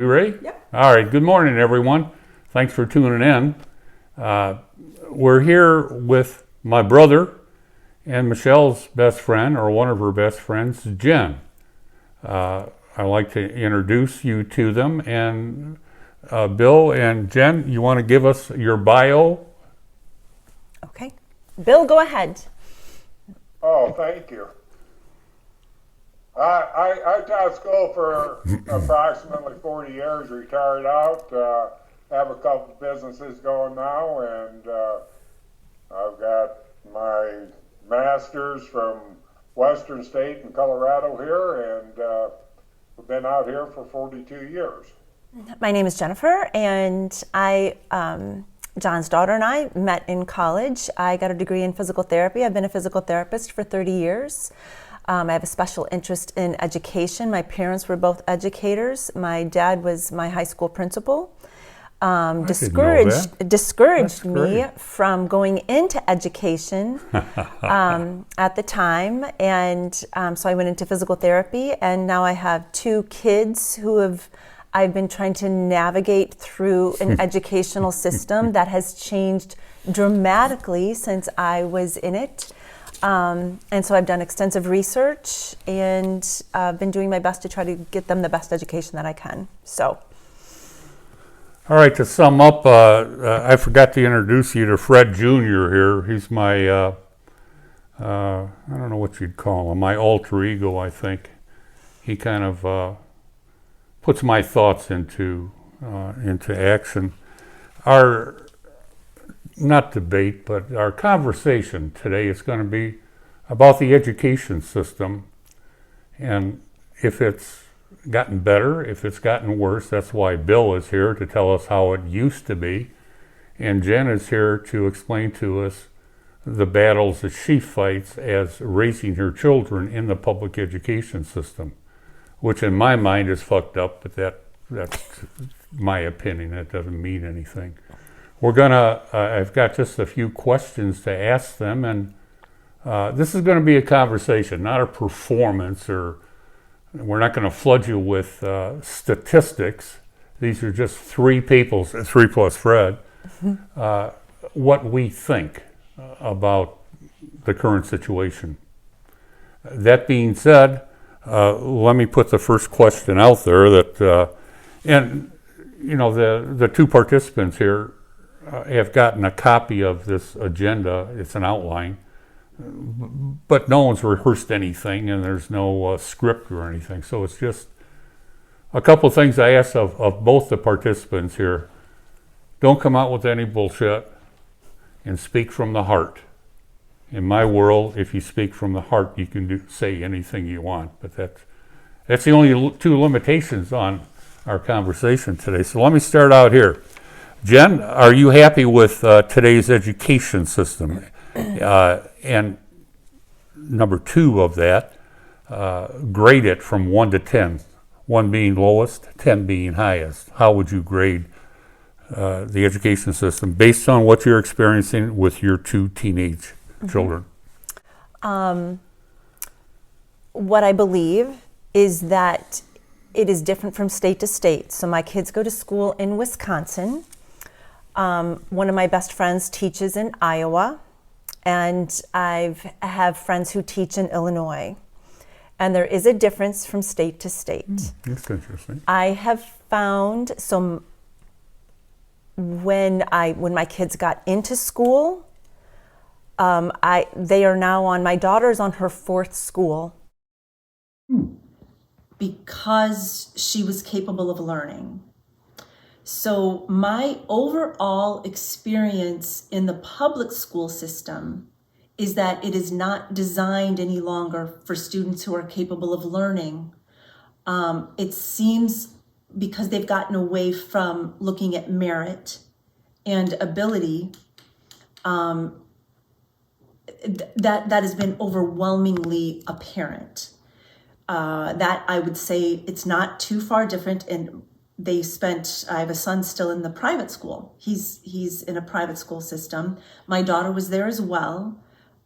You ready? Yep. All right. Good morning, everyone. Thanks for tuning in. We're here with my brother and Michelle's best friend, or one of her best friends, Jen. I'd like to introduce you to them. And Bill and Jen, you want to give us your bio? Okay. Bill, go ahead. Oh, thank you. I taught school for approximately 40 years, retired out, have a couple businesses going now, and I've got my master's from Western State in Colorado here, and we've been out here for 42 years. My name is Jennifer, and John's daughter and I met in college. I got a degree in physical therapy. I've been a physical therapist for 30 years. I have a special interest in education. My parents were both educators. My dad was my high school principal. Discouraged me from going into education at the time, and so I went into physical therapy, and now I have two kids I've been trying to navigate through an educational system that has changed dramatically since I was in it. And so I've done extensive research, and I've been doing my best to try to get them the best education that I can. So. All right, to sum up, I forgot to introduce you to Fred Jr. here. He's my, I don't know what you'd call him, my alter ego, I think. He kind of puts my thoughts into action. Our, not debate, but our conversation today is going to be about the education system, and if it's gotten better, if it's gotten worse. That's why Bill is here, to tell us how it used to be, and Jen is here to explain to us the battles that she fights as raising her children in the public education system, which in my mind is fucked up, but that's my opinion. That doesn't mean anything. We're gonna, I've got just a few questions to ask them, and this is gonna be a conversation, not a performance, or we're not gonna flood you with statistics. These are just three people, three plus Fred, what we think about the current situation. That being said, let me put the first question out there that, and you know, the two participants here have gotten a copy of this agenda. It's an outline, but no one's rehearsed anything, and there's no script or anything. So it's just a couple of things I ask of both the participants here. Don't come out with any bullshit, and speak from the heart. In my world, if you speak from the heart, you can say anything you want, but that's the only two limitations on our conversation today. So let me start out here. Jen, are you happy with today's education system? And number two of that, grade it from 1 to 10, 1 being lowest, 10 being highest. How would you grade the education system based on what you're experiencing with your two teenage children? What I believe is that it is different from state to state. So my kids go to school in Wisconsin. One of my best friends teaches in Iowa, and I have friends who teach in Illinois. And there is a difference from state to state. That's interesting. I have found when my kids got into school, they are now my daughter's on her 4th school. Because she was capable of learning. So my overall experience in the public school system is that it is not designed any longer for students who are capable of learning. It seems because they've gotten away from looking at merit and ability, that has been overwhelmingly apparent. That I would say it's not too far different. And I have a son still in the private school. He's in a private school system. My daughter was there as well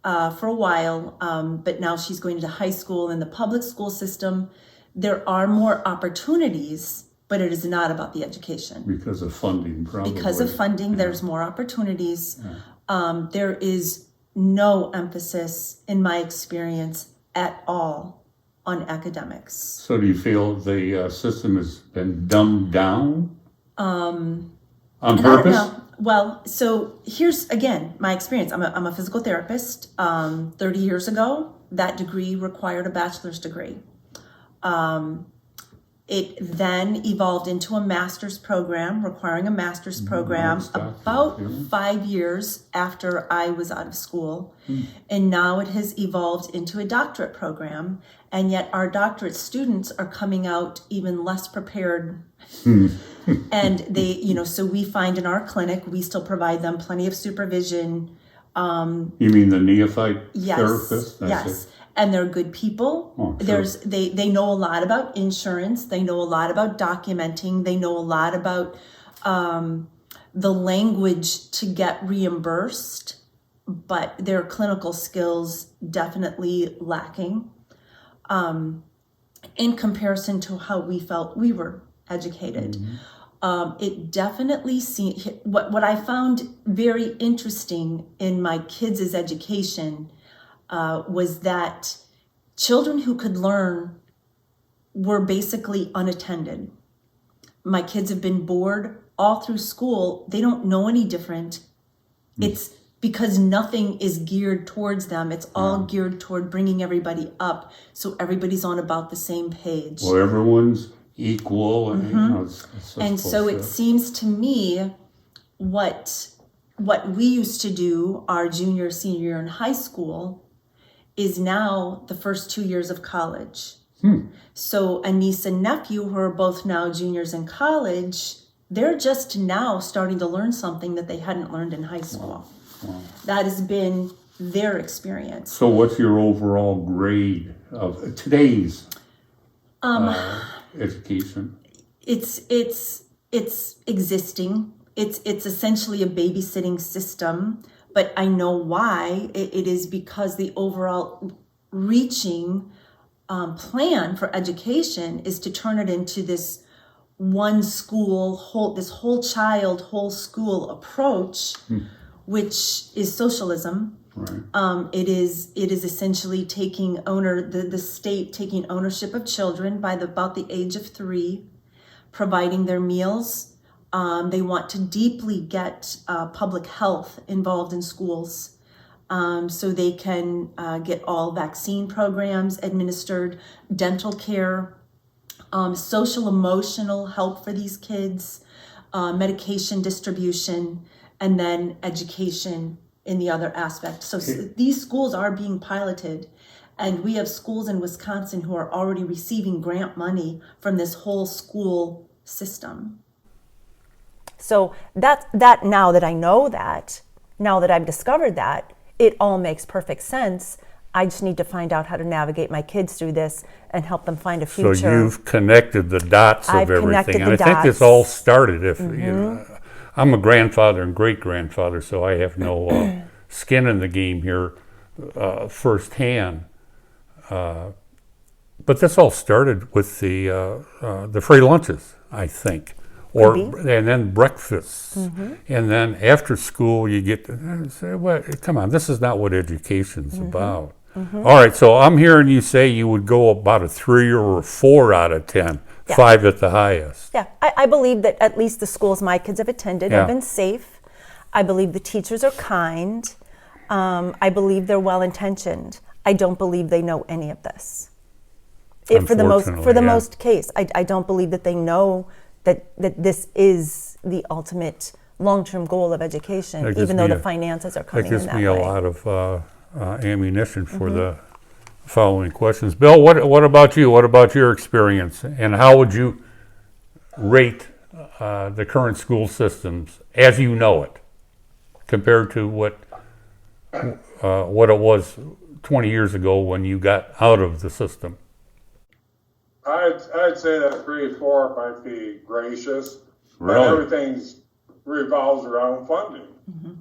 for a while, but now she's going to high school. In the public school system, there are more opportunities but it is not about the education. Because of funding, probably. Because of funding, there's more opportunities. There is no emphasis, in my experience, at all on academics. So do you feel the system has been dumbed down on purpose? I don't know. Well, so here's, again, my experience. I'm a physical therapist. 30 years ago, that degree required a bachelor's degree. It then evolved into a master's program, requiring a master's program about 5 years after I was out of school. And now it has evolved into a doctorate program. And yet our doctorate students are coming out even less prepared. And they, so we find in our clinic, we still provide them plenty of supervision. You mean the neophyte Yes, therapist? yes. And they're good people. Oh, sure. They know a lot about insurance. They know a lot about documenting. They know a lot about the language to get reimbursed, but their clinical skills definitely lacking in comparison to how we felt we were educated. It definitely seemed, what I found very interesting in my kids' education was that children who could learn were basically unattended. My kids have been bored all through school. They don't know any different. It's because nothing is geared towards them. It's all geared toward bringing everybody up, so everybody's on about the same page. Well, everyone's equal. And, And so it seems to me what we used to do our junior, senior year in high school is now the first 2 years of college. So a niece and nephew who are both now juniors in college, they're just now starting to learn something that they hadn't learned in high school. Wow. That has been their experience. So what's your overall grade of today's education? It's existing. It's essentially a babysitting system, but I know why. It is because the overall reaching plan for education is to turn it into this one school, this whole child, whole school approach, which is socialism. Right. It is essentially taking the state taking ownership of children by about the age of 3, providing their meals. They want to deeply get public health involved in schools, so they can get all vaccine programs administered, dental care, social emotional help for these kids, medication distribution, and then education in the other aspect. So these schools are being piloted, and we have schools in Wisconsin who are already receiving grant money from this whole school system. So that now that I know that, now that I've discovered that, it all makes perfect sense. I just need to find out how to navigate my kids through this and help them find a future. So you've connected the dots of everything. And I think this all started, I'm a grandfather and great-grandfather, so I have no skin in the game here firsthand. But this all started with the free lunches, I think. And then breakfasts. And then after school, you get to say, well, come on, this is not what education's about. All right, so I'm hearing you say you would go about a 3 or a 4 out of 10, 5 at the highest. Yeah, I believe that at least the schools my kids have attended have been safe. I believe the teachers are kind. I believe they're well-intentioned. I don't believe they know any of this. For the most case, I don't believe that they know that this is the ultimate long-term goal of education, even though the finances are coming in that way. That gives me a lot of ammunition for the following questions. Bill, what about you? What about your experience? And how would you rate the current school systems as you know it compared to what it was 20 years ago when you got out of the system? I'd say that 3 or 4 might be gracious, Really? but everything revolves around funding.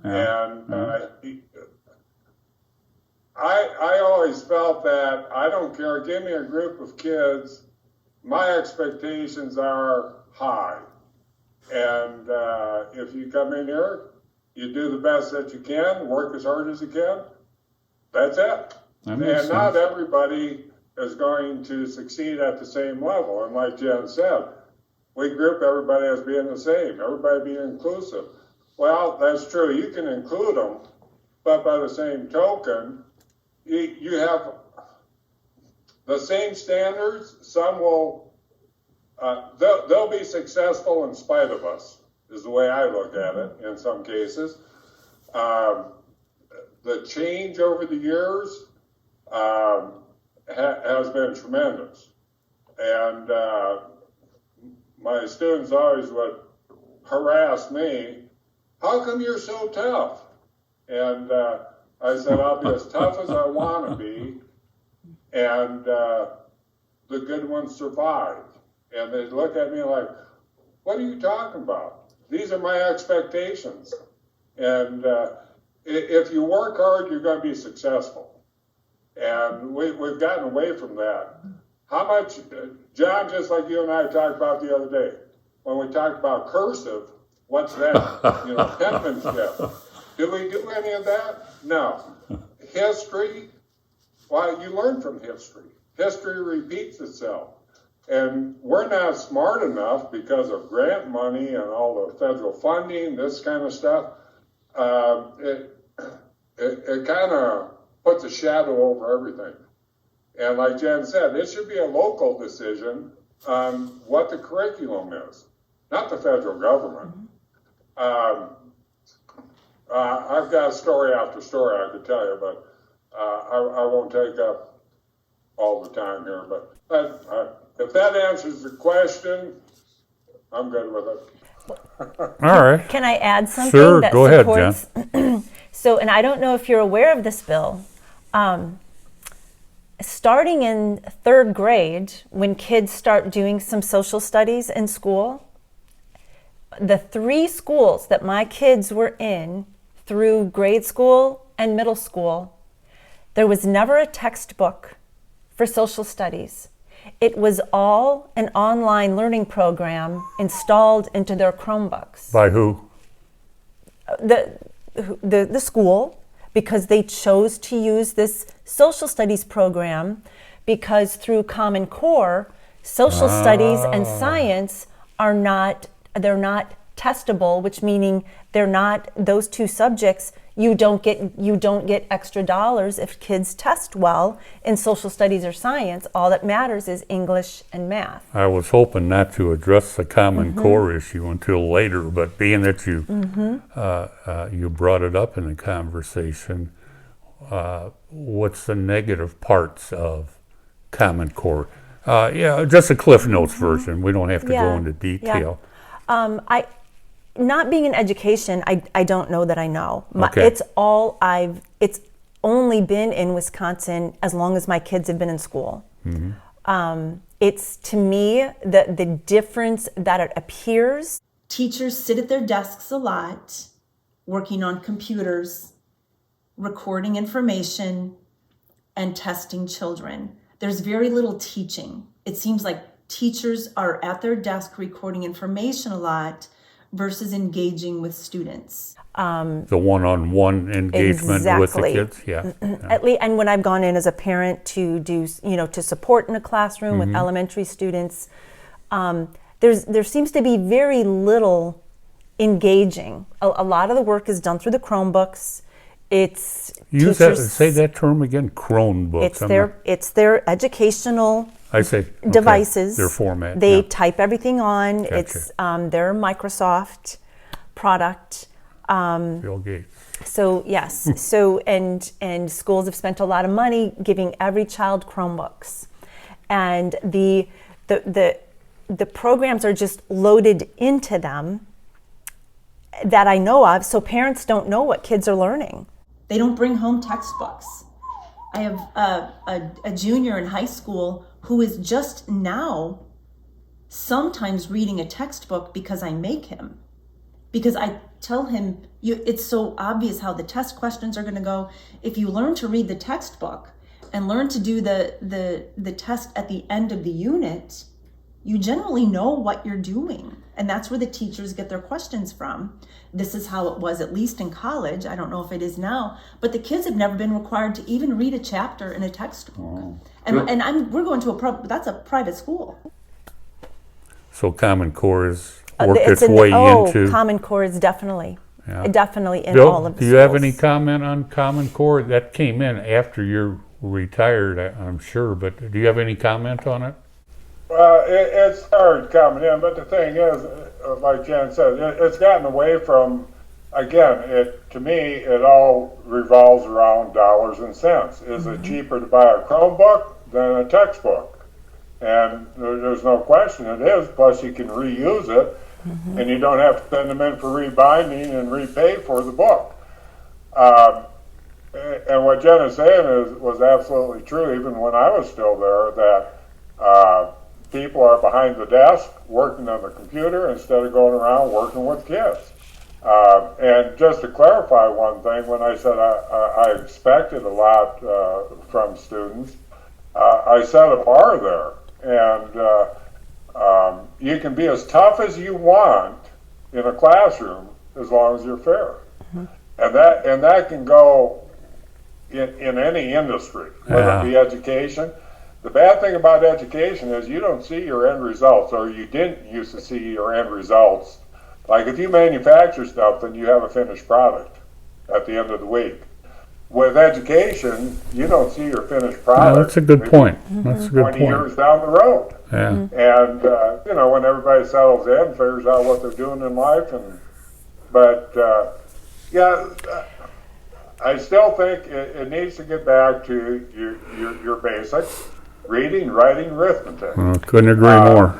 And I always felt that I don't care, give me a group of kids, my expectations are high. And if you come in here, you do the best that you can, work as hard as you can, that's it. That makes And not sense. everybody is going to succeed at the same level. And like Jen said, we group everybody as being the same, everybody being inclusive. Well, that's true. You can include them, but by the same token, you have the same standards. Some will, they'll be successful in spite of us, is the way I look at it in some cases. The change over the years has been tremendous. And my students always would harass me, how come you're so tough? And I said, I'll be as tough as I want to be, and the good ones survive. And they'd look at me like, what are you talking about? These are my expectations. And if you work hard, you're going to be successful. And we've gotten away from that. How much, John, just like you and I talked about the other day, when we talked about cursive, what's that? Penmanship. Did we do any of that? No. History, well, you learn from history. History repeats itself. And we're not smart enough because of grant money and all the federal funding, this kind of stuff. It kind of puts a shadow over everything. And like Jen said, it should be a local decision on what the curriculum is, not the federal government. I've got story after story I could tell you, but I won't take up all the time here. But if that answers the question, I'm good with it. All right. Can I add something Sure, that go ahead, supports? So, and I don't know if you're aware of this, Bill. Starting in third grade, when kids start doing some social studies in school, the 3 schools that my kids were in through grade school and middle school, there was never a textbook for social studies. It was all an online learning program installed into their Chromebooks. By who? The school, because they chose to use this social studies program, because through Common Core, social studies and science are not testable, which meaning they're not those 2 subjects. You don't get extra dollars if kids test well in social studies or science. All that matters is English and math. I was hoping not to address the Common Core issue until later, but being that you you brought it up in the conversation, what's the negative parts of Common Core? Yeah, just a Cliff Notes version. We don't have to go into detail. Yeah. Not being in education, I don't know that I know. Okay. It's only been in Wisconsin as long as my kids have been in school. It's, to me, the difference that it appears. Teachers sit at their desks a lot, working on computers, recording information, and testing children. There's very little teaching. It seems like teachers are at their desk recording information a lot versus engaging with students. The one-on-one engagement with the Exactly. kids. Yeah. At least, and when I've gone in as a parent to do, to support in a classroom with elementary students, there seems to be very little engaging. A lot of the work is done through the Chromebooks. It's Use that. Say that term again. Chromebooks. It's their educational I say devices. Their format. They yeah. type everything on. Gotcha. It's their Microsoft product. Bill Gates. So yes, and schools have spent a lot of money giving every child Chromebooks, and the programs are just loaded into them that I know of. So parents don't know what kids are learning. They don't bring home textbooks. I have a junior in high school who is just now sometimes reading a textbook because I make him. Because I tell him, it's so obvious how the test questions are going to go. If you learn to read the textbook and learn to do the test at the end of the unit, you generally know what you're doing. And that's where the teachers get their questions from. This is how it was, at least in college. I don't know if it is now, but the kids have never been required to even read a chapter in a textbook. We're going to that's a private school. So Common Core has worked its way into... Common Core is definitely in Bill, all of the do you have schools. any comment on Common Core? That came in after you're retired, I'm sure, but do you have any comment on it? Well, it started coming in, but the thing is, like Jen said, it's gotten away from, again, to me, it all revolves around dollars and cents. Is it cheaper to buy a Chromebook than a textbook? And there's no question it is, plus you can reuse it, and you don't have to send them in for rebinding and repay for the book. And what Jen is saying was absolutely true, even when I was still there, that people are behind the desk working on the computer instead of going around working with kids. And just to clarify one thing, when I said I expected a lot from students, I set a bar there. And you can be as tough as you want in a classroom as long as you're fair. And that can go in any industry, whether it be education. The bad thing about education is you don't see your end results, or you didn't used to see your end results. Like if you manufacture stuff, then you have a finished product at the end of the week. With education, you don't see your finished product. That's a good point. That's a good 20 point. years down the road. Yeah. And, when everybody settles in, figures out what they're doing in life. I still think it needs to get back to your basics. Reading, writing, arithmetic. Couldn't agree more.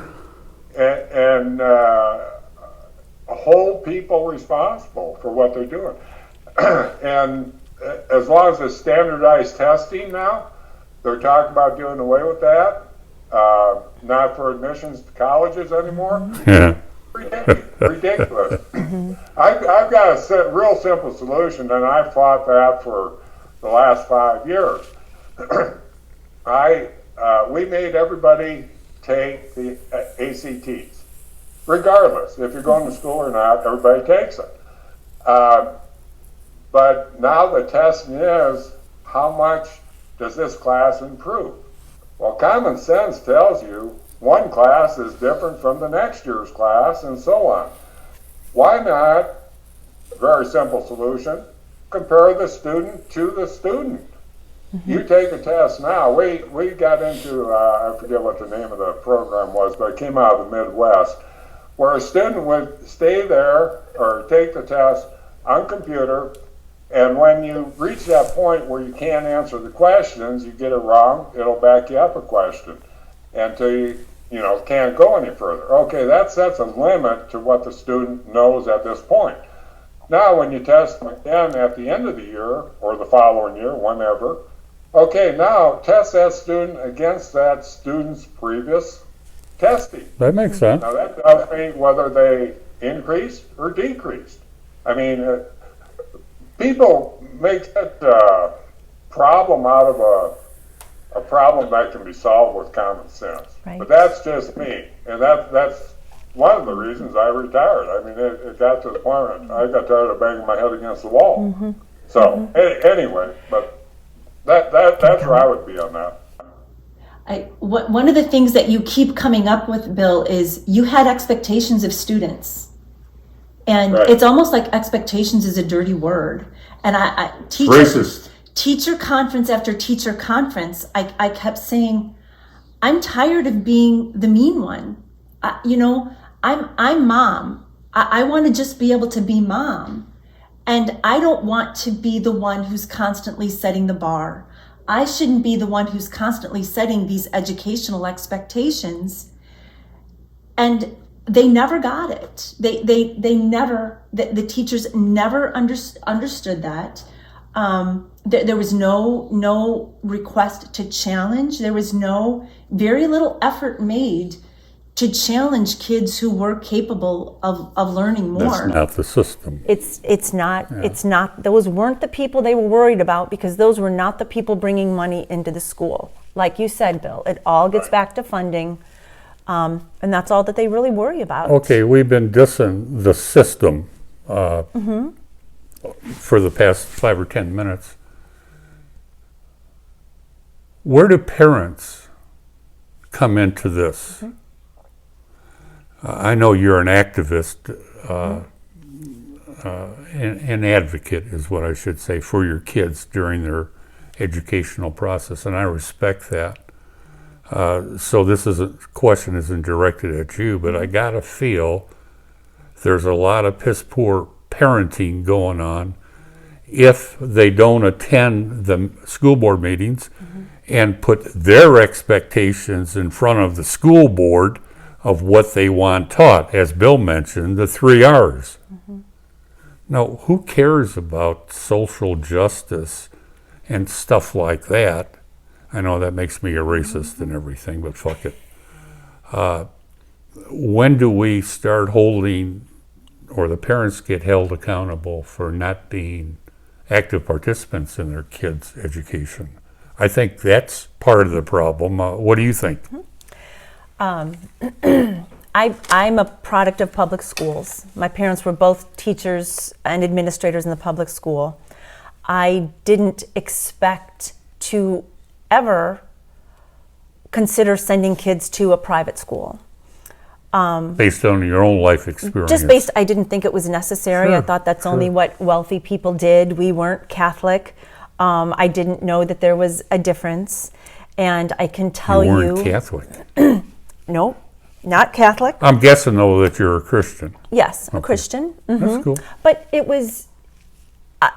And hold people responsible for what they're doing. And as long as it's standardized testing now, they're talking about doing away with that. Not for admissions to colleges anymore. Yeah. Ridiculous. I've got a real simple solution, and I've fought that for the last 5 years. We made everybody take the ACTs, regardless if you're going to school or not. Everybody takes it. But now the test is, how much does this class improve? Well, common sense tells you one class is different from the next year's class, and so on. Why not, very simple solution, compare the student to the student? You take a test now. We got into, I forget what the name of the program was, but it came out of the Midwest, where a student would stay there or take the test on computer, and when you reach that point where you can't answer the questions, you get it wrong, it'll back you up a question until you can't go any further. Okay, that sets a limit to what the student knows at this point. Now, when you test them again at the end of the year or the following year, whenever, okay, now test that student against that student's previous testing. That makes sense. Now, that tells me whether they increased or decreased. I mean, people make that problem out of a problem that can be solved with common sense. Right. But that's just me, and that's one of the reasons I retired. I mean, it got to the point I got tired of banging my head against the wall. So anyway, but that's where I would be on that. One of the things that you keep coming up with, Bill, is you had expectations of students. And Right. it's almost like expectations is a dirty word. And Racist. Teacher conference after teacher conference, I kept saying, I'm tired of being the mean one. I'm mom. I want to just be able to be mom. And I don't want to be the one who's constantly setting the bar. I shouldn't be the one who's constantly setting these educational expectations. And they never got it. They never, the teachers never understood that. There was no request to challenge. There was very little effort made to challenge kids who were capable of learning more. That's not the system. It's not, those weren't the people they were worried about, because those were not the people bringing money into the school. Like you said, Bill, it all gets back to funding. And that's all that they really worry about. Okay, we've been dissing the system for the past 5 or 10 minutes. Where do parents come into this? I know you're an activist, an advocate is what I should say, for your kids during their educational process, and I respect that. So this question isn't directed at you, but I gotta feel there's a lot of piss poor parenting going on if they don't attend the school board meetings and put their expectations in front of the school board of what they want taught, as Bill mentioned, the 3 R's. Now, who cares about social justice and stuff like that? I know that makes me a racist and everything, but fuck it. When do we start holding, or the parents get held accountable for not being active participants in their kids' education? I think that's part of the problem. What do you think? I'm a product of public schools. My parents were both teachers and administrators in the public school. I didn't expect to ever consider sending kids to a private school. Based on your own life experience. Just based, I didn't think it was necessary. Sure, I thought that's sure. only what wealthy people did. We weren't Catholic. I didn't know that there was a difference. And I can tell You you. weren't Catholic. No, not Catholic. I'm guessing, though, that you're a Christian. Yes, a Christian. That's cool. But it was, I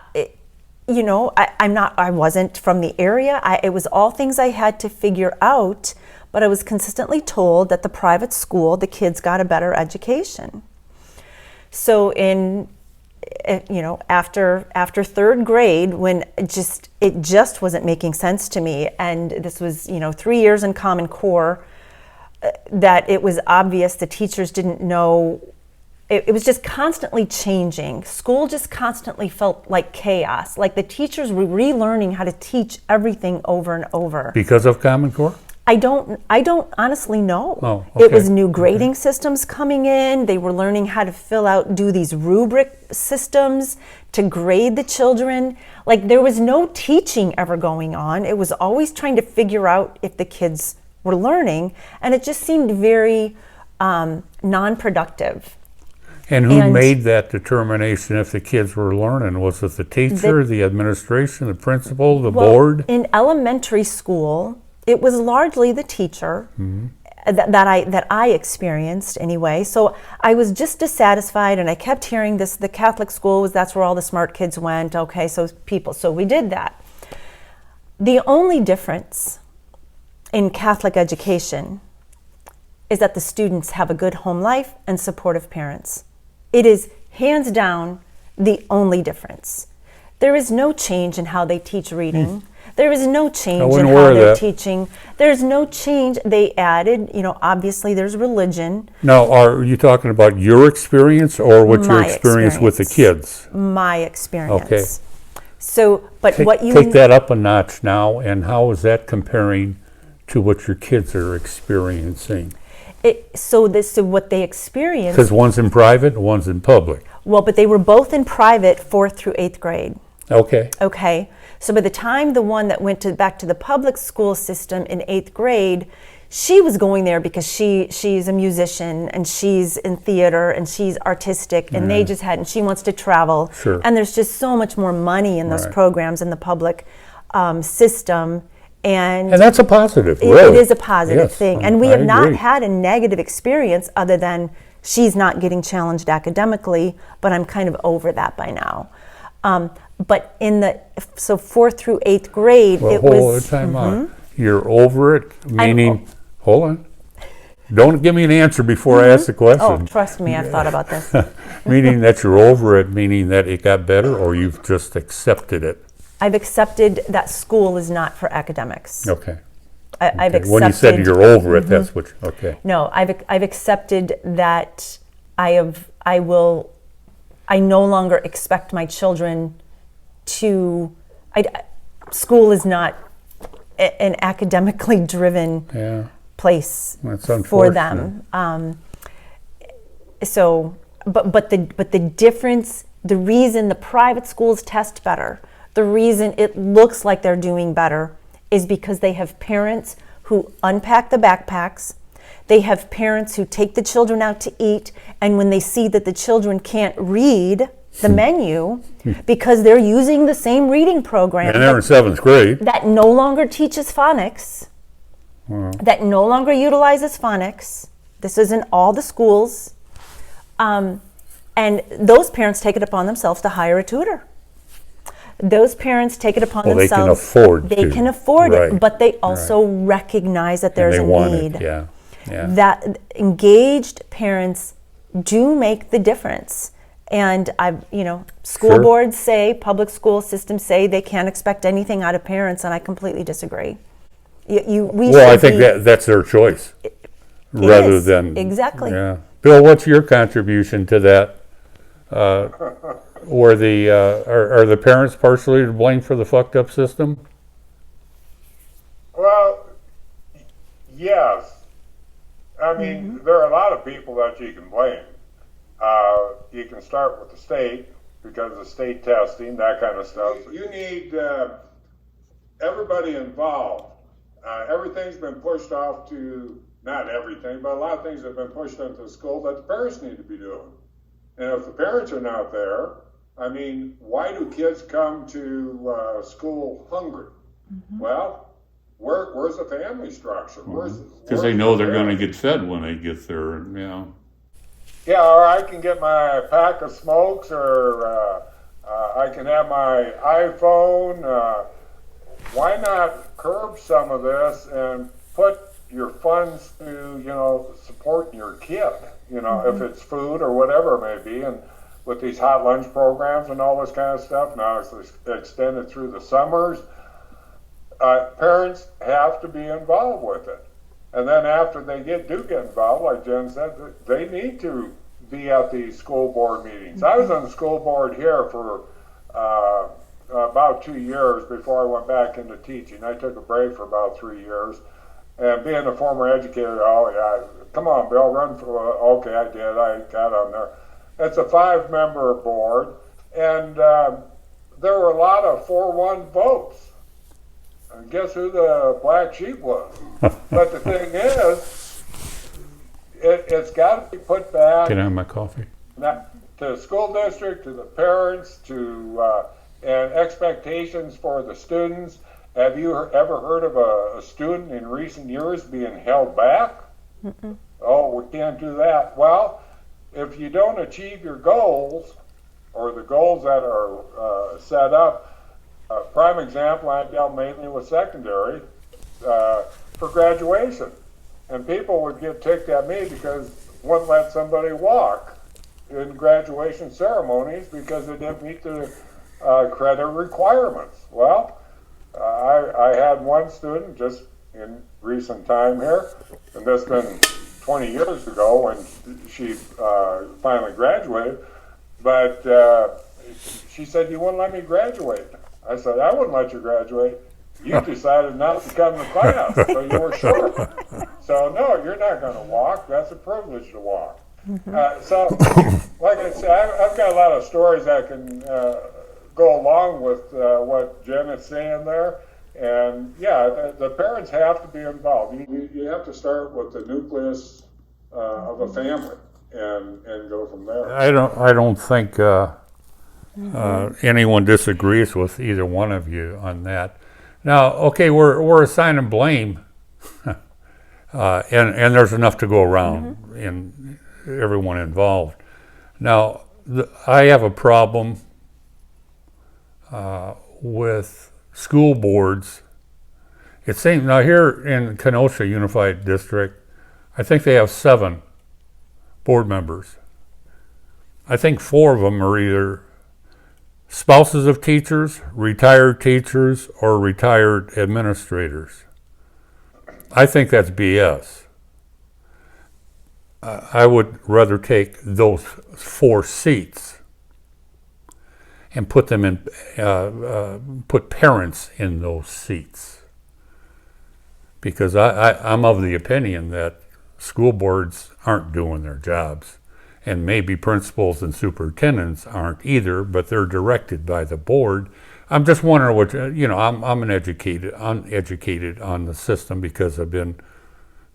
wasn't from the area. It was all things I had to figure out, but I was consistently told that the private school, the kids got a better education. So after third grade, when it just wasn't making sense to me, and this was, 3 years in Common Core, that it was obvious the teachers didn't know. It was just constantly changing. School just constantly felt like chaos. Like the teachers were relearning how to teach everything over and over. Because of Common Core? I don't honestly know. Oh, It okay. was new grading systems coming in. They were learning how to do these rubric systems to grade the children. Like there was no teaching ever going on. It was always trying to figure out if the kids were learning, and it just seemed very non-productive. And who made that determination if the kids were learning? Was it the teacher, the administration, the principal, the board? In elementary school, it was largely the teacher that I experienced anyway. So I was just dissatisfied, and I kept hearing this. The Catholic school that's where all the smart kids went. Okay, so we did that. The only difference in Catholic education is that the students have a good home life and supportive parents. It is hands down the only difference. There is no change in how they teach reading. There is no change in how they're teaching. There's no change. They added, obviously there's religion. Now, are you talking about your experience or what your experience with the kids? My experience. Okay. So, but take that up a notch now, and how is that comparing to what your kids are experiencing? So what they experienced. Because one's in private and one's in public. Well, but they were both in private 4th through 8th grade. Okay. Okay. So by the time the one that went back to the public school system in 8th grade, she was going there because she's a musician and she's in theater and she's artistic, and they just and she wants to travel. Sure. And there's just so much more money in those programs in the public system. And that's a positive, really. It is a positive thing. And we have not agree. had a negative experience other than she's not getting challenged academically, but I'm kind of over that by now. But so 4th through 8th grade, Well, it hold was... on, time out. You're over it, meaning... Hold on. Don't give me an answer before I ask the question. Oh, trust me, I've thought about this. Meaning that you're over it, meaning that it got better, or you've just accepted it? I've accepted that school is not for academics. Okay. I've accepted... When you said you're over it, that's what... Okay. No, I've accepted that I no longer expect my children to... school is not an academically driven place That's for unfortunate. them. But the difference, the reason the private schools test better, the reason it looks like they're doing better, is because they have parents who unpack the backpacks. They have parents who take the children out to eat, and when they see that the children can't read the menu because they're using the same reading program And they're in 7th grade. that no longer teaches phonics, that no longer utilizes phonics. This is in all the schools. And those parents take it upon themselves to hire a tutor. Those parents take it upon Well, they can themselves. afford They to. can afford it, Right. but they also recognize that there's They a want need. it, yeah. That engaged parents do make the difference. And school Sure. boards say, public school systems say they can't expect anything out of parents, and I completely disagree. Well, I think that's their choice, rather is, than exactly. Yeah, Bill, what's your contribution to that? Were the are the parents partially to blame for the fucked up system? Well, yes. I mean, there are a lot of people that you can blame. You can start with the state because of state testing, that kind of stuff. You need everybody involved. Everything's been pushed off to, not everything, but a lot of things have been pushed into the school that the parents need to be doing. And if the parents are not there, I mean, why do kids come to school hungry? Well, where's the family structure? Because they know they're going to get fed when they get there, Yeah, or I can get my pack of smokes, or I can have my iPhone. Why not curb some of this and put your funds to, supporting your kid, if it's food or whatever it may be, and with these hot lunch programs and all this kind of stuff, now it's extended through the summers. Parents have to be involved with it. And then after they do get involved, like Jen said, they need to be at these school board meetings. I was on the school board here for about 2 years before I went back into teaching. I took a break for about 3 years. And being a former educator, come on, Bill, run for, okay, I did. I got on there. It's a 5-member board, and there were a lot of 4-1 votes. And guess who the black sheep was? But the thing is, it's got to be put back. Can I have my coffee? To the school district, to the parents, and expectations for the students. Have you ever heard of a student in recent years being held back? Oh, we can't do that. Well, if you don't achieve your goals, or the goals that are set up, prime example, I dealt mainly with secondary for graduation. And people would get ticked at me because wouldn't let somebody walk in graduation ceremonies because they didn't meet the credit requirements. Well, I had one student just in recent time here, and that's been 20 years ago when she finally graduated, but she said, "You wouldn't let me graduate." I said, "I wouldn't let you graduate. You decided not to come to class, so you were short. So no, you're not going to walk. That's a privilege to walk." So, like I said, I've got a lot of stories that can go along with what Jen is saying there. And yeah, the parents have to be involved. You have to start with the nucleus of a family and go from there. I don't think anyone disagrees with either one of you on that. Now, okay, we're assigning blame, and there's enough to go around in everyone involved. Now, I have a problem with school boards. It seems now here in Kenosha Unified District, I think they have 7 board members. I think 4 of them are either spouses of teachers, or retired administrators. I think that's BS. I would rather take those 4 seats and put them in, put parents in those seats. because I'm of the opinion that school boards aren't doing their jobs, and maybe principals and superintendents aren't either, but they're directed by the board. I'm just wondering what, I'm uneducated on the system because I've been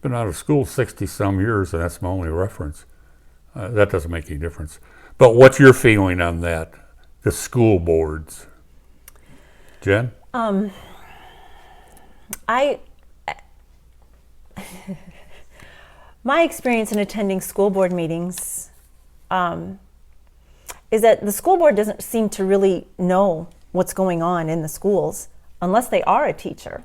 out of school 60 some years, and that's my only reference. That doesn't make any difference. But what's your feeling on that, the school boards? Jen? My experience in attending school board meetings is that the school board doesn't seem to really know what's going on in the schools unless they are a teacher.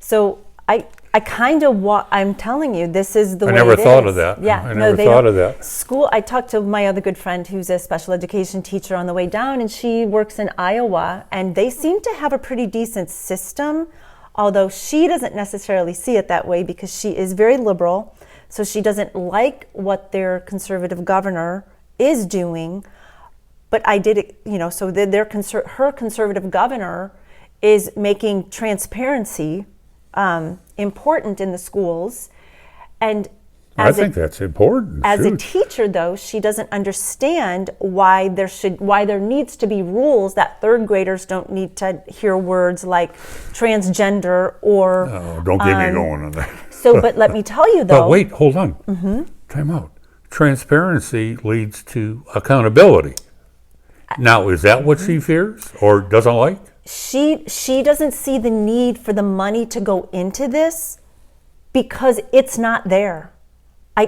So I'm telling you, this is the way it is. I never thought of that. Yeah, I never thought of that. I talked to my other good friend who's a special education teacher on the way down, and she works in Iowa, and they seem to have a pretty decent system, although she doesn't necessarily see it that way because she is very liberal, so she doesn't like what their conservative governor is doing. But I did it, so her conservative governor is making transparency important in the schools, and I think that's important. As a teacher, though, she doesn't understand why there needs to be rules that third graders don't need to hear words like transgender or. Oh, don't get me going on that. So, but let me tell you, though. But wait, hold on. Mm-hmm. Time out. Transparency leads to accountability. Now, is that what she fears or doesn't like? She doesn't see the need for the money to go into this because it's not there.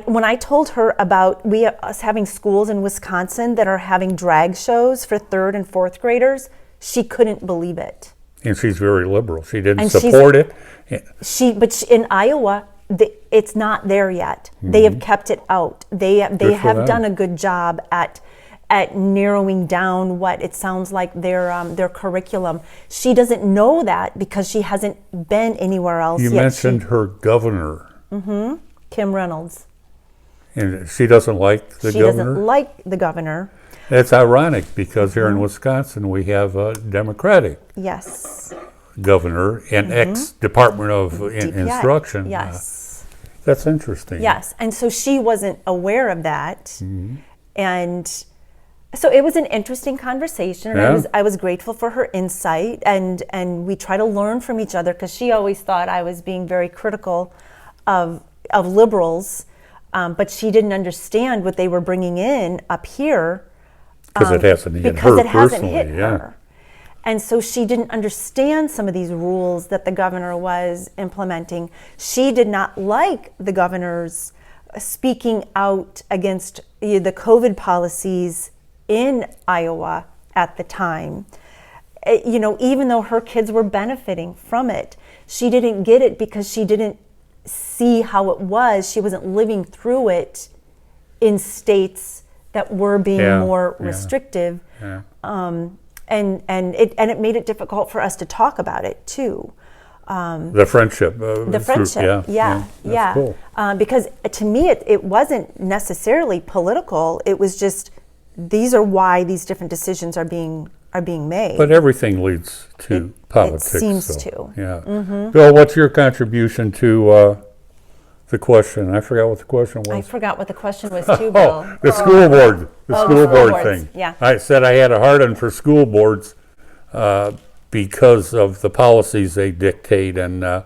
When I told her about us having schools in Wisconsin that are having drag shows for third and fourth graders, she couldn't believe it. And she's very liberal. She didn't support it. But in Iowa, it's not there yet. Mm-hmm. They have kept it out. They have done a good job at narrowing down what it sounds like their curriculum. She doesn't know that because she hasn't been anywhere else yet. You mentioned her governor. Mm-hmm. Kim Reynolds. And she doesn't like the governor? She doesn't like the governor. It's ironic because here in Wisconsin we have a Democratic governor and ex-Department of Instruction. Yes. That's interesting. Yes, and so she wasn't aware of that. Mm-hmm. And so it was an interesting conversation, and I was grateful for her insight, and we try to learn from each other because she always thought I was being very critical of liberals, but she didn't understand what they were bringing in up here because it hasn't hit her personally. And so she didn't understand some of these rules that the governor was implementing. She did not like the governor's speaking out against the COVID policies in Iowa at the time. Even though her kids were benefiting from it, she didn't get it because she didn't see how it was. She wasn't living through it in states that were being more restrictive. Yeah. And it made it difficult for us to talk about it too. The friendship. Cool. Because to me, it wasn't necessarily political. It was just these are why these different decisions are being made. But everything leads to politics. It seems to. Yeah. Mm-hmm. Bill, what's your contribution to the question? I forgot what the question was. I forgot what the question was too, Bill. The school board. The school board thing. Yeah. I said I had a hard-on for school boards because of the policies they dictate. And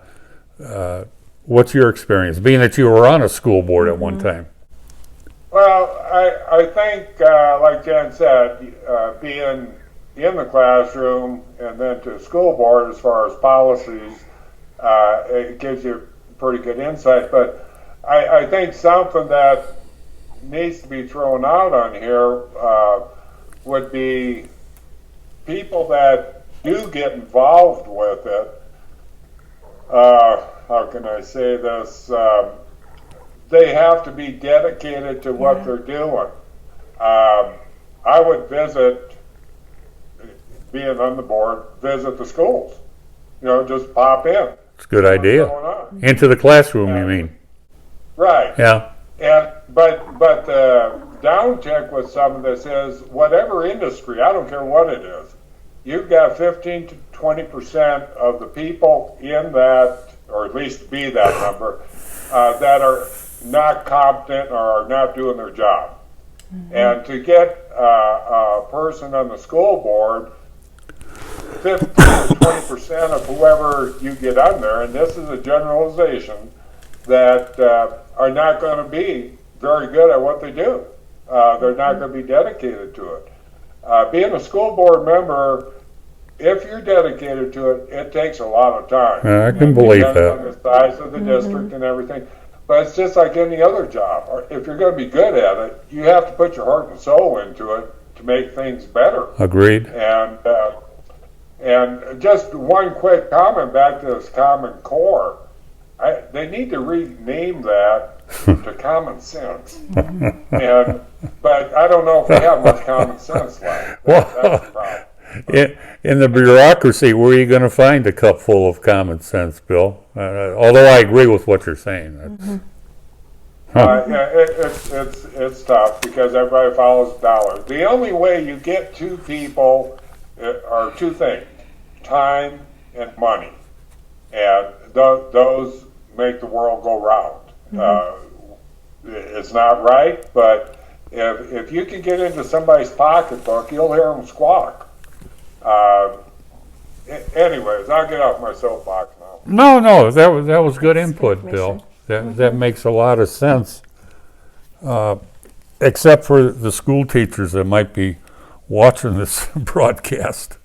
what's your experience, being that you were on a school board at one time? Well, I think, like Jen said, being in the classroom and then to school board as far as policies, it gives you pretty good insight. But I think something that needs to be thrown out on here would be people that do get involved with it. How can I say this? They have to be dedicated to what they're doing. I would visit, being on the board, visit the schools. Just pop in. It's a good idea. Into the classroom, you mean? Right. Yeah. But the downtick with some of this is whatever industry, I don't care what it is, you've got 15 to 20% of the people in that or at least be that number, that are not competent or are not doing their job. And to get a person on the school board, 15 to 20% of whoever you get on there, and this is a generalization, that are not going to be very good at what they do. They're not going to be dedicated to it. Being a school board member, if you're dedicated to it, it takes a lot of time. I can believe Depending on that. the size of the district and everything. But it's just like any other job. If you're going to be good at it, you have to put your heart and soul into it to make things better. Agreed. And just one quick comment back to this Common Core. They need to rename that to Common Sense. But I don't know if we have much common sense left. That's the problem. In the bureaucracy, where are you going to find a cup full of common sense, Bill? Although I agree with what you're saying. Yeah, it's tough because everybody follows dollars. The only way you get to people are two things: time and money, and those make the world go round. It's not right, but if you can get into somebody's pocketbook, you'll hear them squawk. Anyways, I'll get off my soapbox now. No, that was good input, Bill. That makes a lot of sense. Except for the school teachers that might be watching this broadcast.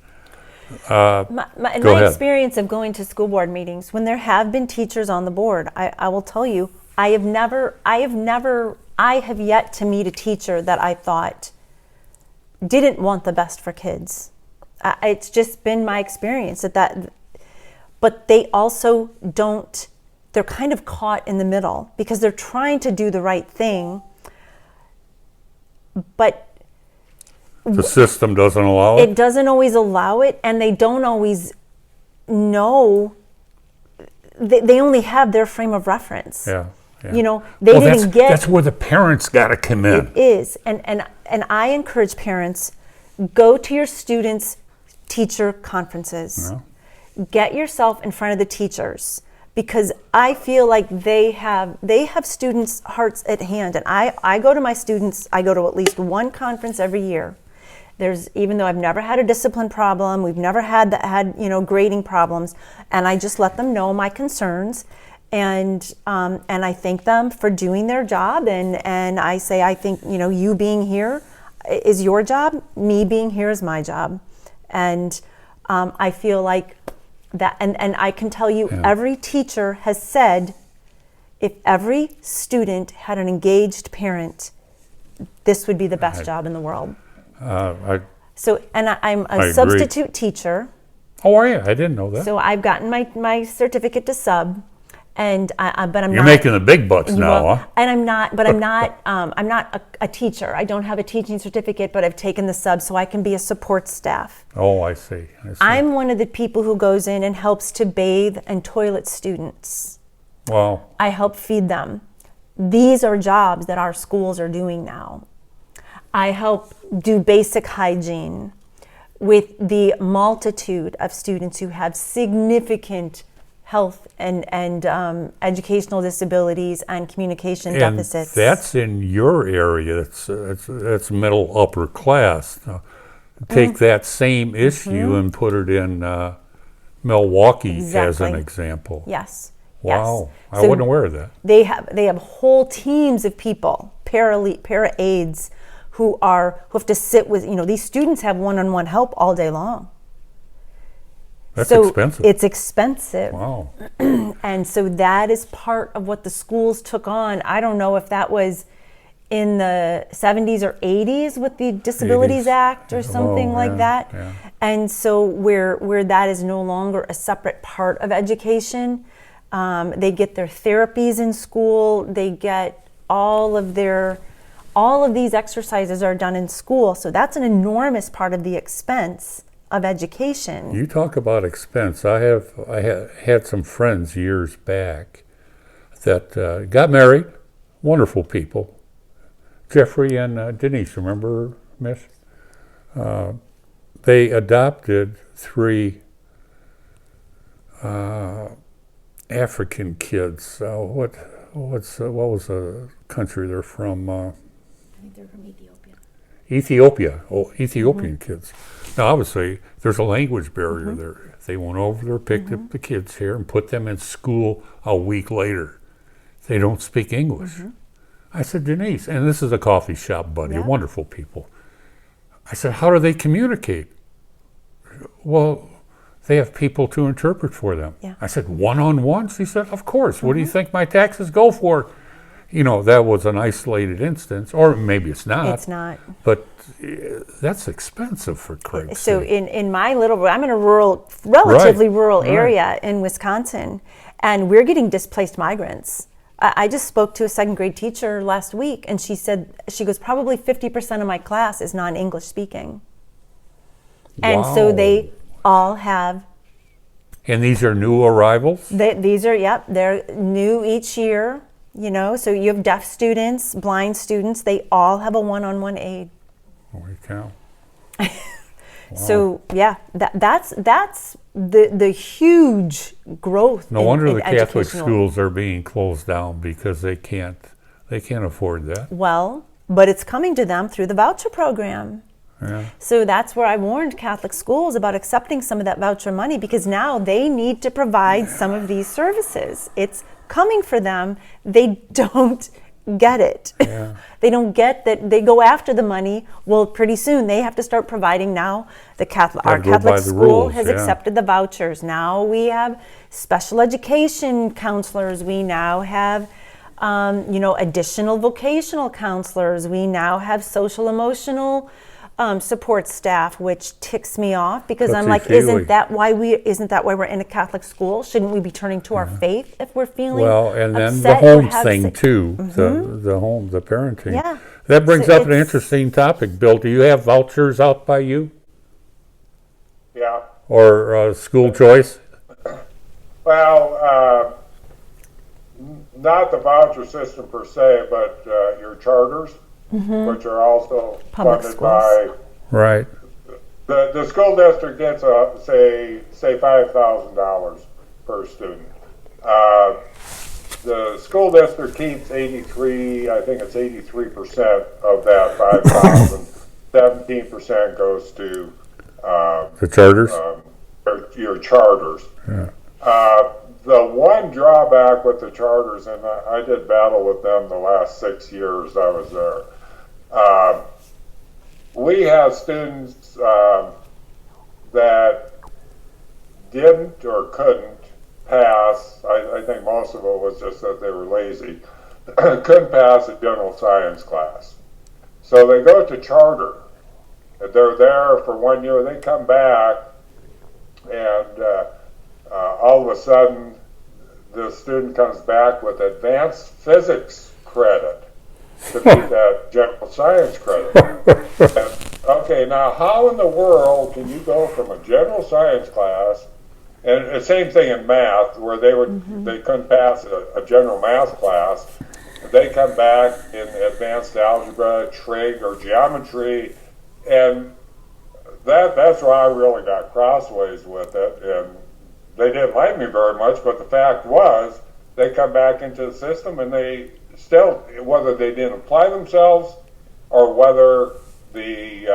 In Go my ahead. experience of going to school board meetings, when there have been teachers on the board, I will tell you, I have yet to meet a teacher that I thought didn't want the best for kids. It's just been my experience that, but they also don't, they're kind of caught in the middle because they're trying to do the right thing, but The system doesn't allow it? it doesn't always allow it, and they don't always know. They only have their frame of reference. Yeah. You know, they didn't get. That's where the parents got to come in. It is, and I encourage parents, go to your students' teacher conferences. Yeah. Get yourself in front of the teachers, because I feel like they have students' hearts at hand. And I go to my students, I go to at least one conference every year. Even though I've never had a discipline problem, we've never had grading problems, and I just let them know my concerns, and I thank them for doing their job, and I say, I think you being here is your job, me being here is my job, and I feel like that, and I can tell you, every teacher has said, if every student had an engaged parent, this would be the best job in the world. So, and I'm I a substitute teacher. Oh, are you? I didn't know that. So I've gotten my certificate to sub, and but I'm You're not making the big bucks now, well, huh? and I'm not. But I'm not. I'm not a teacher. I don't have a teaching certificate, but I've taken the sub, so I can be a support staff. Oh, I see. I'm one of the people who goes in and helps to bathe and toilet students. Wow. I help feed them. These are jobs that our schools are doing now. I help do basic hygiene with the multitude of students who have significant health and educational disabilities and communication deficits. That's in your area. That's middle upper class. Take that same issue and put it in Milwaukee as an Exactly. example. Yes. Wow. Yes. I So wasn't aware of that. They have whole teams of people, para aides, who have to sit with, these students have one-on-one help all day long. That's so expensive. It's expensive. Wow. And so that is part of what the schools took on. I don't know if that was in the 70s or 80s with the Disabilities 80s. Act or something like yeah, that. yeah. And so where that is no longer a separate part of education, they get their therapies in school, they get all of these exercises are done in school. So that's an enormous part of the expense of education. You talk about expense. I had some friends years back that got married, wonderful people. Jeffrey and Denise, remember, Miss? They adopted 3 African kids. What was the country they're from? I think they're from Ethiopia. Ethiopia. Oh, Ethiopian kids. Now, obviously, there's a language barrier there. They went over there, picked up the kids here, and put them in school a week later. They don't speak English. I said, Denise, and this is a coffee shop buddy, Yeah. wonderful people. I said, how do they communicate? Well, they have people to interpret for them. Yeah. I said, one-on-one? She said, of course. What do you think my taxes go for? You know, that was an isolated instance, or maybe it's not. It's not. But that's expensive for Christ's So sake. in my little, I'm in a relatively rural right. area in Wisconsin, and we're getting displaced migrants. I just spoke to a second grade teacher last week, and she goes, probably 50% of my class is non-English speaking. And so Wow. they all have, And these are new arrivals? these are, they're new each year, you know, so you have deaf students, blind students, they all have a one-on-one aid. Holy cow. So yeah, that's the huge growth. No in, wonder in the Catholic educational- schools are being closed down because they can't afford that. Well, but it's coming to them through the voucher program. Yeah. So that's where I warned Catholic schools about accepting some of that voucher money, because now they need to provide some of these services. It's coming for them. They don't get it. Yeah. They don't get that they go after the money. Well, pretty soon they have to start providing now. Our go Catholic by the school rules, has yeah. accepted the vouchers. Now we have special education counselors. We now have additional vocational counselors. We now have social emotional support staff, which ticks me off, because I'm like, Touchy-feely. isn't that why we're in a Catholic school? Shouldn't we be turning to our faith if we're feeling Well, and then the upset or home have thing sick- too, the parenting. Yeah. That brings So up an it's- interesting topic, Bill. Do you have vouchers out by you Yeah. or school choice? Well, not the voucher system per se, but your charters, which are also Public funded schools. by Right. the school district gets say $5,000 per student. The school district keeps 83% of that 5,000. 17% goes to The charters? your charters. The one drawback with the charters, and I did battle with them the last 6 years I was there. We have students that didn't or couldn't pass. I think most of it was just that they were lazy. Couldn't pass a general science class. So they go to charter. They're there for 1 year. They come back, and all of a sudden, the student comes back with advanced physics credit to beat that general science credit. And, okay, now how in the world can you go from a general science class, and the same thing in math, where they couldn't pass a general math class, they come back in advanced algebra, trig, or geometry, and that's why I really got crossways with it, and they didn't like me very much, but the fact was, they come back into the system and they still, whether they didn't apply themselves or whether the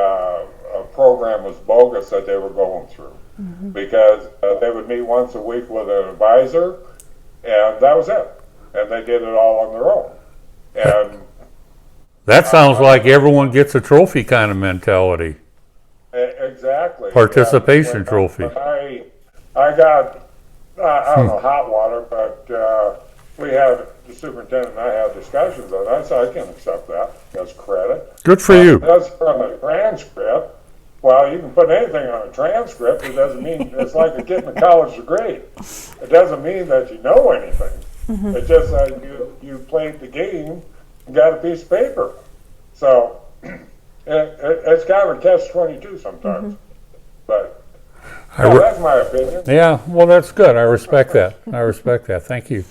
program was bogus that they were going through. Because they would meet once a week with an advisor, and that was it. And they did it all on their own. And That sounds like everyone gets a trophy kind of mentality. exactly. Participation And trophy. I got, I don't know, hot water, but we had, the superintendent and I had discussions on that, so I can accept that as credit. Good for you. That's from a transcript. Well, you can put anything on a transcript. It doesn't mean, it's like getting a college degree. It doesn't mean that you know anything. It's just that you played the game and got a piece of paper. So it's kind of a catch-22 sometimes. But that's my opinion. Yeah, well, that's good. I respect that. Thank you.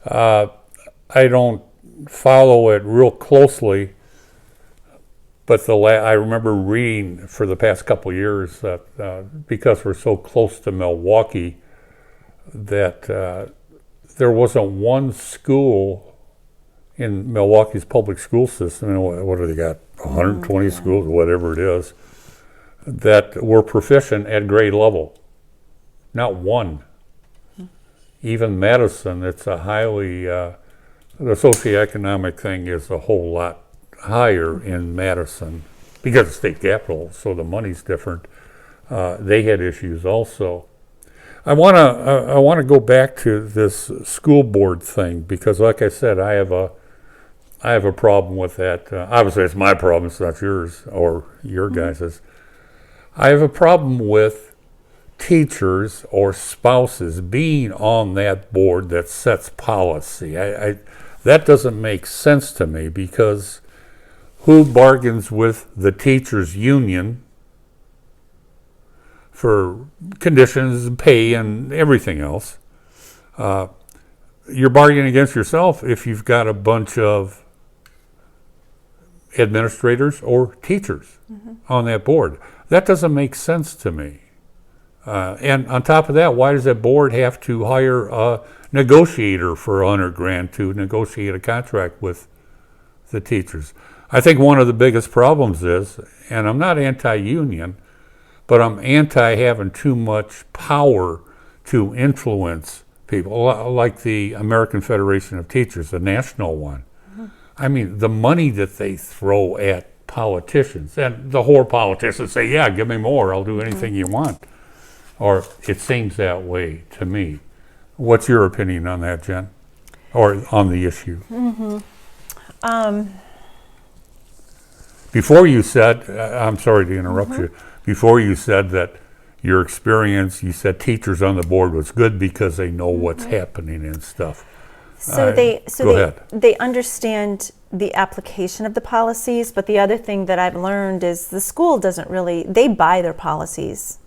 I don't follow it real closely, but I remember reading for the past couple of years that because we're so close to Milwaukee, that there wasn't one school in Milwaukee's public school system, and what do they got, 120 schools, whatever it is, that were proficient at grade level. Not one. Even Madison, it's a highly, the socioeconomic thing is a whole lot higher in Madison because it's state capital, so the money's different. They had issues also. I want to go back to this school board thing because, like I said, I have a problem with that. Obviously, it's my problem; it's not yours or your guys's. I have a problem with teachers or spouses being on that board that sets policy. That doesn't make sense to me because who bargains with the teachers' union for conditions and pay and everything else? You're bargaining against yourself if you've got a bunch of administrators or teachers on that board. That doesn't make sense to me. And on top of that, why does that board have to hire a negotiator for $100,000 to negotiate a contract with the teachers? I think one of the biggest problems is, and I'm not anti-union, but I'm anti having too much power to influence people, like the American Federation of Teachers, the national one. I mean, the money that they throw at politicians, and the whore politicians say, yeah, give me more, I'll do anything you want. Or it seems that way to me. What's your opinion on that, Jen? Or on the issue? Before you said, I'm sorry to interrupt you, before you said that your experience, you said teachers on the board was good because they know what's happening and stuff. So they understand the application of the policies, but the other thing that I've learned is the school doesn't really, they buy their policies.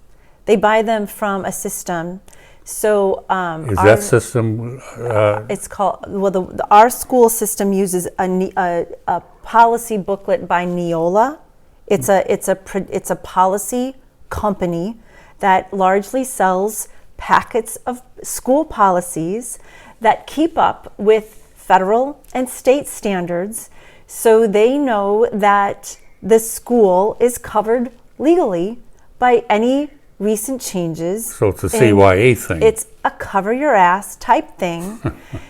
They buy them from a system. So is that system? It's called, well, our school system uses a policy booklet by Neola. It's a policy company that largely sells packets of school policies that keep up with federal and state standards, so they know that the school is covered legally by any recent changes. So it's a CYA thing. It's a cover your ass type thing.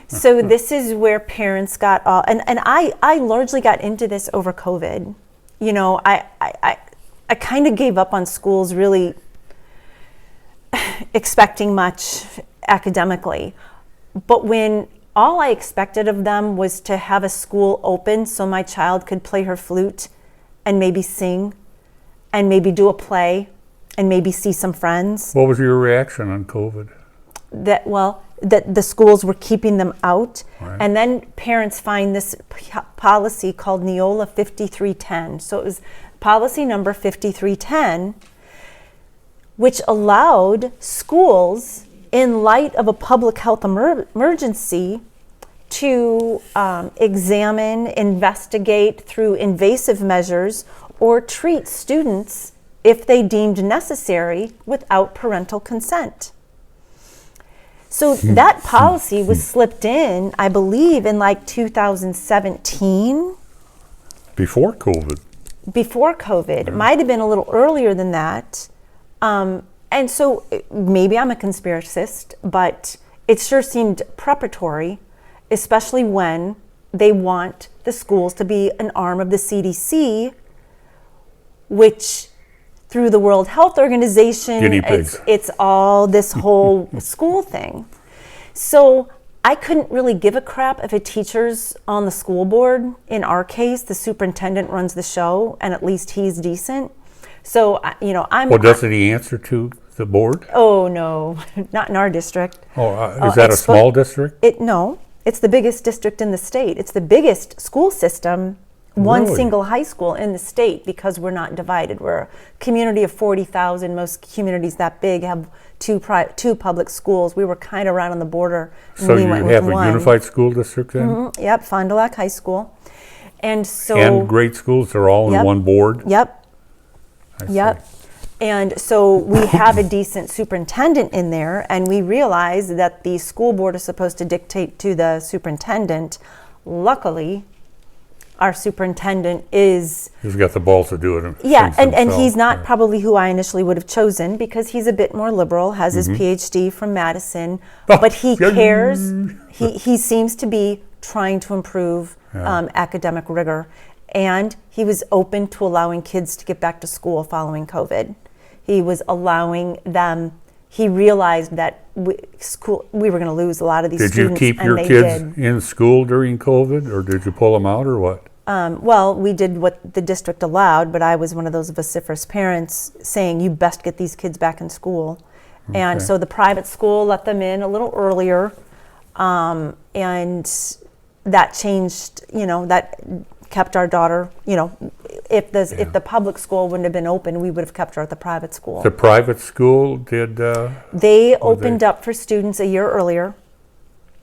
So this is where parents got all, and I largely got into this over COVID. You know, I kind of gave up on schools really expecting much academically. But when all I expected of them was to have a school open so my child could play her flute and maybe sing and maybe do a play and maybe see some friends. What was your reaction on COVID? That the schools were keeping them out. Right. And then parents find this policy called Neola 5310. So it was policy number 5310, which allowed schools, in light of a public health emergency, to examine, investigate through invasive measures, or treat students if they deemed necessary without parental consent. So that policy was slipped in, I believe, in like 2017. Before COVID. Before COVID. It might have been a little earlier than that. And so maybe I'm a conspiracist, but it sure seemed preparatory, especially when they want the schools to be an arm of the CDC, which through the World Health Organization, it's all this whole school thing. So I couldn't really give a crap if a teacher's on the school board. In our case, the superintendent runs the show, and at least he's decent. So, you know, Well, doesn't he answer to the board? Oh, no, not in our district. Oh, is that a small district? No, it's the biggest district in the state. It's the biggest school system, one single high school in the state, because we're not divided. We're a community of 40,000. Most communities that big have two public schools. We were kind of right on the border. So you have a unified school district then? Mm-hmm. Yep, Fond du Lac High School. And so... And grade schools are all in one board? Yep. I see. Yep. And so we have a decent superintendent in there, and we realize that the school board is supposed to dictate to the superintendent. Luckily, our superintendent is, He's got the balls to do it. yeah, and himself. he's not probably who I initially would have chosen, because he's a bit more liberal, has his PhD from Madison, but he cares. He seems to be trying to improve academic rigor, and he was open to allowing kids to get back to school following COVID. He was allowing them. He realized that we were going to lose a lot of these Did you students. keep and your they kids did. in school during COVID, or did you pull them out, or what? Well, we did what the district allowed, but I was one of those vociferous parents saying, you best get these kids back in school. And Okay. so the private school let them in a little earlier, and that changed, that kept our daughter, if the public school wouldn't have been open, we would have kept her at the private school. The private school did, They opened up for students a year earlier,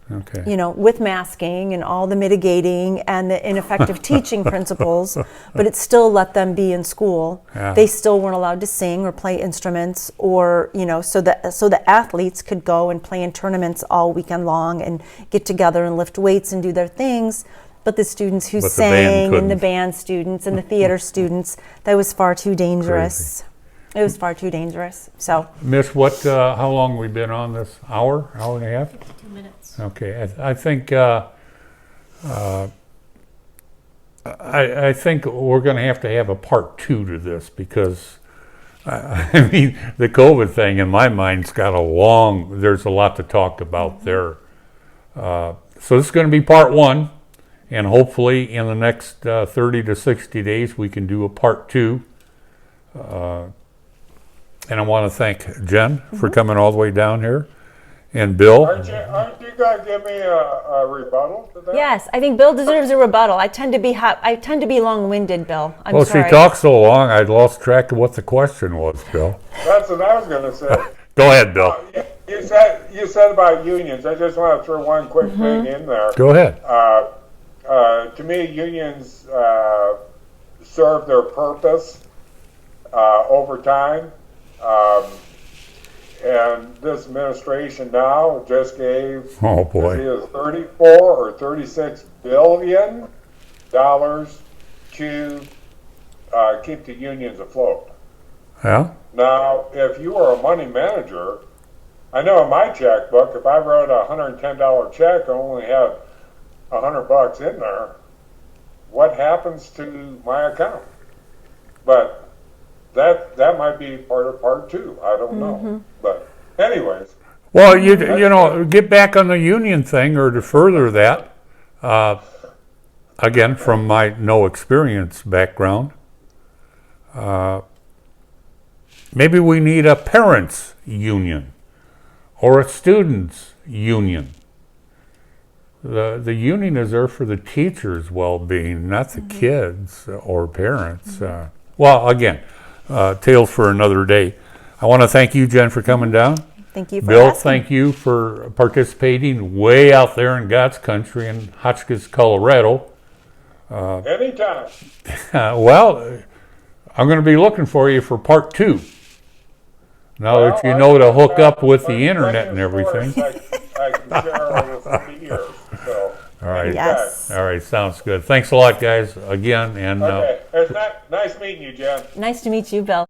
okay. with masking and all the mitigating and the ineffective teaching principles, but it still let them be in school. Yeah. They still weren't allowed to sing or play instruments, or so the athletes could go and play in tournaments all weekend long and get together and lift weights and do their things. But the students who But the band sang and the couldn't. band students and the theater students, that was far too dangerous. It was far too dangerous. So Miss, how long we been on this? Hour and a half? 2 minutes. Okay, I think I think we're going to have a part 2 to this, because I mean, the COVID thing in my mind's got there's a lot to talk about there. So this is going to be part 1, and hopefully in the next 30 to 60 days we can do a part 2. And I want to thank Jen for coming all the way down here, and Bill. Aren't you going to give me a rebuttal to that? yes, I think Bill deserves a rebuttal. I tend to be long-winded, Bill. I'm Well, sorry. she talked so long, I lost track of what the question was, Bill. That's what I was going to say. Go ahead, Bill. You said about unions. I just want to throw one quick thing in there. Go ahead. To me, unions serve their purpose over time. And this administration now just gave Oh, boy. is 34 or 36 billion dollars to keep the unions afloat. Yeah? Now, if you are a money manager, I know in my checkbook, if I wrote a $110 check, I only had $100 in there. What happens to my account? But that might be part of part 2. I don't know. But anyways, Well, you get back on the union thing, or to further that, again, from my no experience background, maybe we need a parents' union or a students' union. The union is there for the teachers' well-being, not the kids or parents. Well, again, tales for another day. I want to thank you, Jen, for coming down. Thank you for Bill, asking. thank you for participating way out there in God's country in Hotchkiss, Colorado. anytime. Well, I'm going to be looking for you for part 2. Now that you know to hook up with the internet and everything. I can share with the years. So, All right. Yes. All right, sounds good. Thanks a lot, guys, again. And okay, it's nice meeting you, Jen. Nice to meet you, Bill.